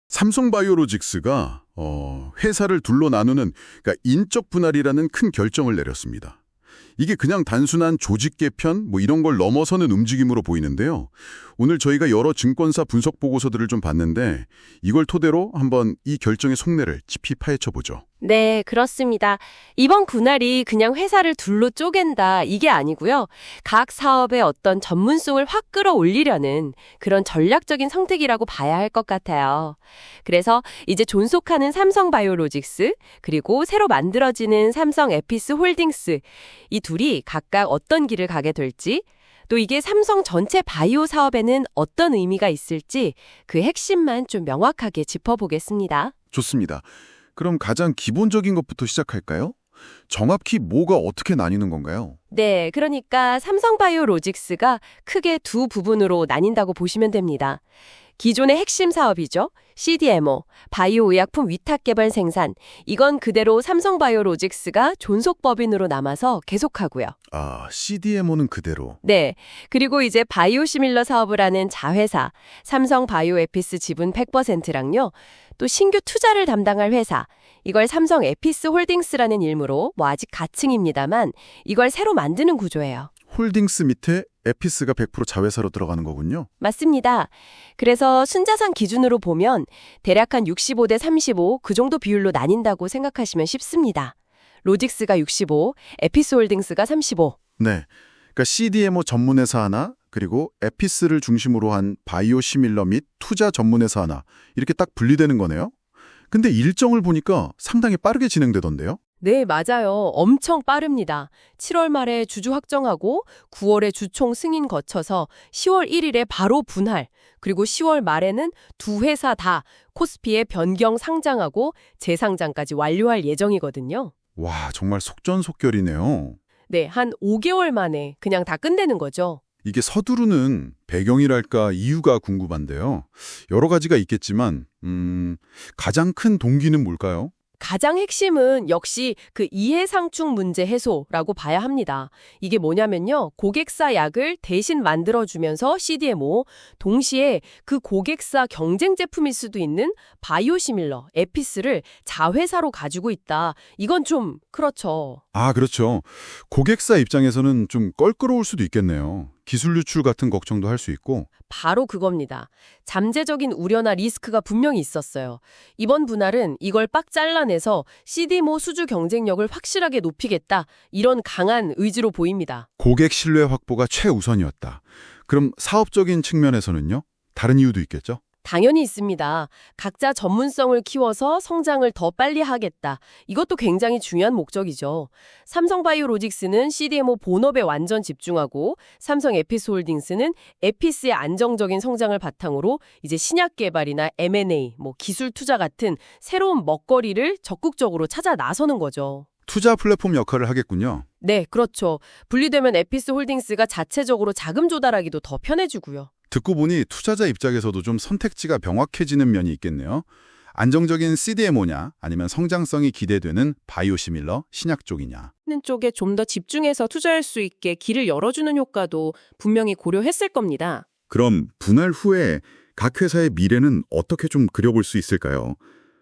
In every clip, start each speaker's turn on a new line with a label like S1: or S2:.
S1: 삼성바이오로직스가 회사를 둘로 나누는 그러니까 인적 분할이라는 큰 결정을 내렸습니다. 이게 그냥 단순한 조직 개편 이런 걸 넘어서는 움직임으로 보이는데요. 오늘 저희가 여러 증권사 분석 보고서들을 좀 봤는데 이걸 토대로 한번 이 결정의 속내를 깊이 파헤쳐 보죠.
S2: 네, 그렇습니다. 이번 분할이 그냥 회사를 둘로 쪼갠다 이게 아니고요. 각 사업의 어떤 전문성을 확 끌어올리려는 그런 전략적인 선택이라고 봐야 할 것 같아요. 그래서 이제 존속하는 삼성바이오로직스 그리고 새로 만들어지는 삼성 에피스 홀딩스 이 둘이 각각 어떤 길을 가게 될지 또 이게 삼성 전체 바이오 사업에는 어떤 의미가 있을지 그 핵심만 좀 명확하게 짚어보겠습니다.
S3: 좋습니다. 그럼 가장 기본적인 것부터 시작할까요? 정확히 뭐가 어떻게 나뉘는 건가요?
S2: 네, 그러니까 삼성바이오로직스가 크게 두 부분으로 나뉜다고 보시면 됩니다. 기존의 핵심 사업이죠. CDMO, 바이오 의약품 위탁 개발 생산. 이건 그대로 삼성바이오로직스가 존속법인으로 남아서 계속하고요.
S3: 아, CDMO는 그대로.
S2: 네, 그리고 이제 바이오시밀러 사업을 하는 자회사, 삼성바이오에피스 지분 100%랑요. 또 신규 투자를 담당할 회사, 이걸 삼성 에피스 홀딩스라는 일무로 아직 가칭입니다만 이걸 새로 만드는 구조예요.
S3: 홀딩스 밑에 에피스가 100% 자회사로 들어가는 거군요.
S2: 맞습니다. 그래서 순자산 기준으로 보면 대략 한 65대 35 그 정도 비율로 나뉜다고 생각하시면 쉽습니다. 로직스가 65, 에피스홀딩스가 35.
S3: 네, 그러니까 CDMO 전문회사 하나, 그리고 에피스를 중심으로 한 바이오시밀러 및 투자 전문회사 하나 이렇게 딱 분리되는 거네요. 근데 일정을 보니까 상당히 빠르게 진행되던데요.
S2: 네, 맞아요. 엄청 빠릅니다. 7월 말에 주주 확정하고 9월에 주총 승인 거쳐서 10월 1일에 바로 분할, 그리고 10월 말에는 두 회사 다 코스피에 변경 상장하고 재상장까지 완료할 예정이거든요.
S3: 와, 정말 속전속결이네요.
S2: 네, 한 5개월 만에 그냥 다 끝내는 거죠.
S3: 이게 서두르는 배경이랄까 이유가 궁금한데요. 여러 가지가 있겠지만 가장 큰 동기는 뭘까요?
S2: 가장 핵심은 역시 그 이해상충 문제 해소라고 봐야 합니다. 이게 뭐냐면요. 고객사 약을 대신 만들어주면서 CDMO, 동시에 그 고객사 경쟁 제품일 수도 있는 바이오시밀러, 에피스를 자회사로 가지고 있다. 이건 좀 그렇죠.
S3: 아, 그렇죠. 고객사 입장에서는 좀 껄끄러울 수도 있겠네요. 기술 유출 같은 걱정도 할 수 있고.
S2: 바로 그겁니다. 잠재적인 우려나 리스크가 분명히 있었어요. 이번 분할은 이걸 빡 잘라내서 CDMO 수주 경쟁력을 확실하게 높이겠다. 이런 강한 의지로 보입니다.
S3: 고객 신뢰 확보가 최우선이었다. 그럼 사업적인 측면에서는요? 다른 이유도 있겠죠?
S2: 당연히 있습니다. 각자 전문성을 키워서 성장을 더 빨리 하겠다. 이것도 굉장히 중요한 목적이죠. 삼성바이오로직스는 CDMO 본업에 완전 집중하고 삼성 에피스홀딩스는 에피스의 안정적인 성장을 바탕으로 이제 신약 개발이나 M&A, 기술 투자 같은 새로운 먹거리를 적극적으로 찾아 나서는 거죠.
S3: 투자 플랫폼 역할을 하겠군요.
S2: 네, 그렇죠. 분리되면 에피스홀딩스가 자체적으로 자금 조달하기도 더 편해지고요.
S3: 듣고 보니 투자자 입장에서도 좀 선택지가 명확해지는 면이 있겠네요. 안정적인 CDMO냐 아니면 성장성이 기대되는 바이오시밀러, 신약 쪽이냐.
S4: 하는 쪽에 좀 더 집중해서 투자할 수 있게 길을 열어주는 효과도 분명히 고려했을 겁니다.
S3: 그럼 분할 후에 각 회사의 미래는 어떻게 좀 그려볼 수 있을까요?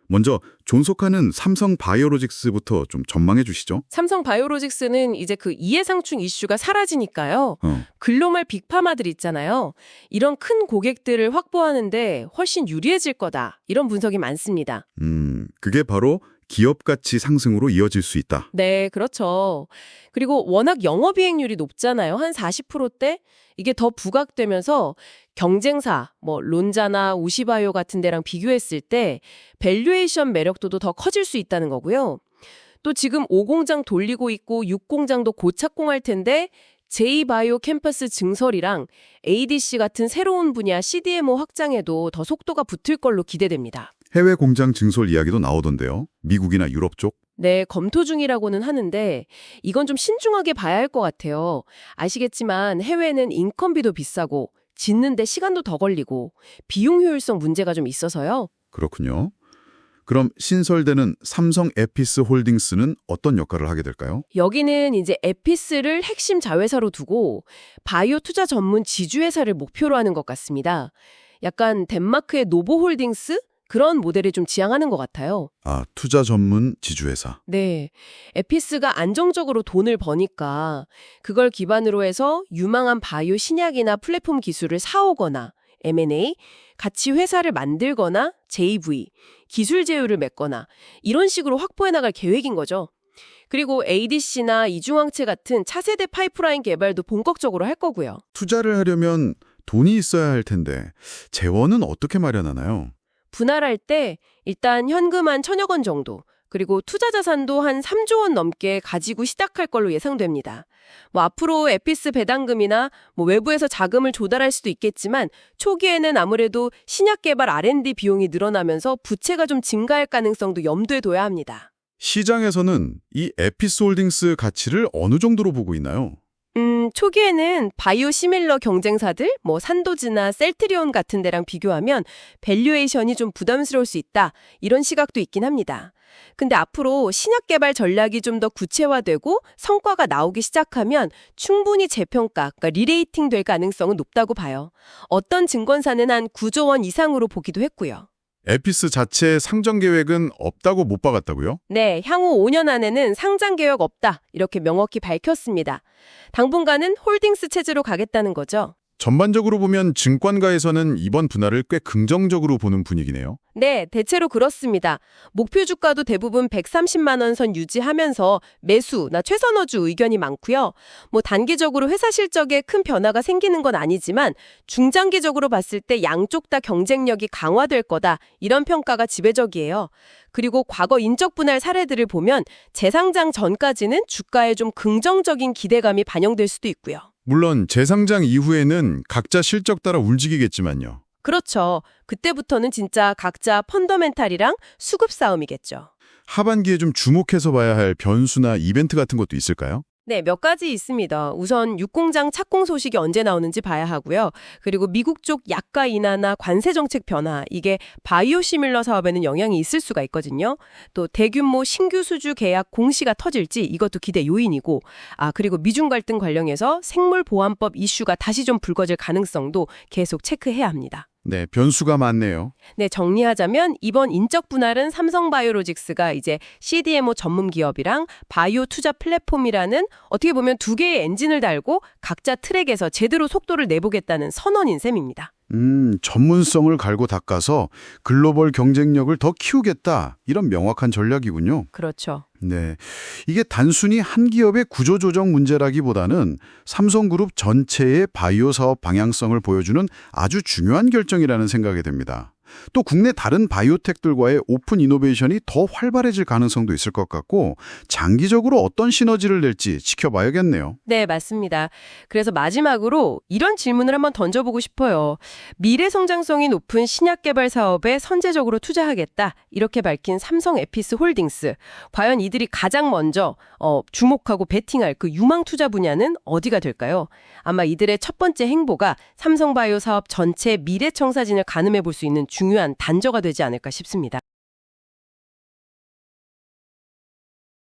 S3: 먼저 존속하는 삼성바이오로직스부터 좀 전망해 주시죠.
S4: 삼성바이오로직스는 이제 그 이해상충 이슈가 사라지니까요. 글로벌 빅파마들 있잖아요. 이런 큰 고객들을 확보하는데 훨씬 유리해질 거다. 이런 분석이 많습니다.
S3: 그게 바로 기업 가치 상승으로 이어질 수 있다.
S4: 네, 그렇죠. 그리고 워낙 영업이익률이 높잖아요. 한 40%대? 이게 더 부각되면서 경쟁사, 론자나 우시바이오 같은 데랑 비교했을 때 밸류에이션 매력도도 더 커질 수 있다는 거고요. 또 지금 5공장 돌리고 있고 6공장도 곧 착공할 텐데 제2바이오 캠퍼스 증설이랑 ADC 같은 새로운 분야 CDMO 확장에도 더 속도가 붙을 걸로 기대됩니다.
S3: 해외 공장 증설 이야기도 나오던데요. 미국이나 유럽 쪽?
S4: 네, 검토 중이라고는 하는데 이건 좀 신중하게 봐야 할 것 같아요. 아시겠지만 해외는 인건비도 비싸고 짓는데 시간도 더 걸리고 비용 효율성 문제가 좀 있어서요.
S3: 그렇군요. 그럼 신설되는 삼성 에피스 홀딩스는 어떤 역할을 하게 될까요?
S4: 여기는 이제 에피스를 핵심 자회사로 두고 바이오 투자 전문 지주회사를 목표로 하는 것 같습니다. 약간 덴마크의 노보홀딩스? 그런 모델을 좀 지향하는 것 같아요.
S3: 아, 투자 전문 지주회사.
S4: 네. 에피스가 안정적으로 돈을 버니까 그걸 기반으로 해서 유망한 바이오 신약이나 플랫폼 기술을 사오거나 M&A, 같이 회사를 만들거나 JV, 기술 제휴를 맺거나 이런 식으로 확보해 나갈 계획인 거죠. 그리고 ADC나 이중항체 같은 차세대 파이프라인 개발도 본격적으로 할 거고요.
S3: 투자를 하려면 돈이 있어야 할 텐데 재원은 어떻게 마련하나요?
S4: 분할할 때 일단 현금 한 1,000억 원 정도, 그리고 투자 자산도 한 3조 원 넘게 가지고 시작할 걸로 예상됩니다. 앞으로 에피스 배당금이나 외부에서 자금을 조달할 수도 있겠지만 초기에는 아무래도 신약 개발 R&D 비용이 늘어나면서 부채가 좀 증가할 가능성도 염두에 둬야 합니다.
S3: 시장에서는 이 에피스홀딩스 가치를 어느 정도로 보고 있나요?
S4: 초기에는 바이오 시밀러 경쟁사들, 산도즈나 셀트리온 같은 데랑 비교하면 밸류에이션이 좀 부담스러울 수 있다, 이런 시각도 있긴 합니다. 근데 앞으로 신약 개발 전략이 좀 더 구체화되고 성과가 나오기 시작하면 충분히 재평가, 그러니까 리레이팅 될 가능성은 높다고 봐요. 어떤 증권사는 한 9조 원 이상으로 보기도 했고요.
S3: 에피스 자체의 상장 계획은 없다고 못 박았다고요?
S4: 네, 향후 5년 안에는 상장 계획 없다, 이렇게 명확히 밝혔습니다. 당분간은 홀딩스 체제로 가겠다는 거죠.
S3: 전반적으로 보면 증권가에서는 이번 분할을 꽤 긍정적으로 보는 분위기네요.
S4: 네, 대체로 그렇습니다. 목표 주가도 대부분 130만 원 선 유지하면서 매수나 최선호주 의견이 많고요. 단기적으로 회사 실적에 큰 변화가 생기는 건 아니지만 중장기적으로 봤을 때 양쪽 다 경쟁력이 강화될 거다, 이런 평가가 지배적이에요. 그리고 과거 인적 분할 사례들을 보면 재상장 전까지는 주가에 좀 긍정적인 기대감이 반영될 수도 있고요.
S3: 물론 재상장 이후에는 각자 실적 따라 움직이겠지만요.
S4: 그렇죠. 그때부터는 진짜 각자 펀더멘탈이랑 수급 싸움이겠죠.
S3: 하반기에 좀 주목해서 봐야 할 변수나 이벤트 같은 것도 있을까요?
S4: 네, 몇 가지 있습니다. 우선 육공장 착공 소식이 언제 나오는지 봐야 하고요. 그리고 미국 쪽 약가 인하나 관세 정책 변화, 이게 바이오 시밀러 사업에는 영향이 있을 수가 있거든요. 또 대규모 신규 수주 계약 공시가 터질지, 이것도 기대 요인이고, 그리고 미중 갈등 관련해서 생물보안법 이슈가 다시 좀 불거질 가능성도 계속 체크해야 합니다.
S3: 네, 변수가 많네요.
S4: 네, 정리하자면 이번 인적 분할은 삼성바이오로직스가 이제 CDMO 전문 기업이랑 바이오 투자 플랫폼이라는 어떻게 보면 두 개의 엔진을 달고 각자 트랙에서 제대로 속도를 내보겠다는 선언인 셈입니다.
S3: 전문성을 갈고 닦아서 글로벌 경쟁력을 더 키우겠다, 이런 명확한 전략이군요.
S4: 그렇죠.
S3: 네, 이게 단순히 한 기업의 구조조정 문제라기보다는 삼성그룹 전체의 바이오 사업 방향성을 보여주는 아주 중요한 결정이라는 생각이 듭니다. 또 국내 다른 바이오텍들과의 오픈 이노베이션이 더 활발해질 가능성도 있을 것 같고 장기적으로 어떤 시너지를 낼지 지켜봐야겠네요.
S4: 네, 맞습니다. 그래서 마지막으로 이런 질문을 한번 던져보고 싶어요. 미래 성장성이 높은 신약 개발 사업에 선제적으로 투자하겠다, 이렇게 밝힌 삼성 에피스 홀딩스. 과연 이들이 가장 먼저 주목하고 베팅할 그 유망 투자 분야는 어디가 될까요? 아마 이들의 첫 번째 행보가 삼성바이오 사업 전체 미래 청사진을 가늠해 볼 수 있는 중요한 단저가 되지 않을까 싶습니다.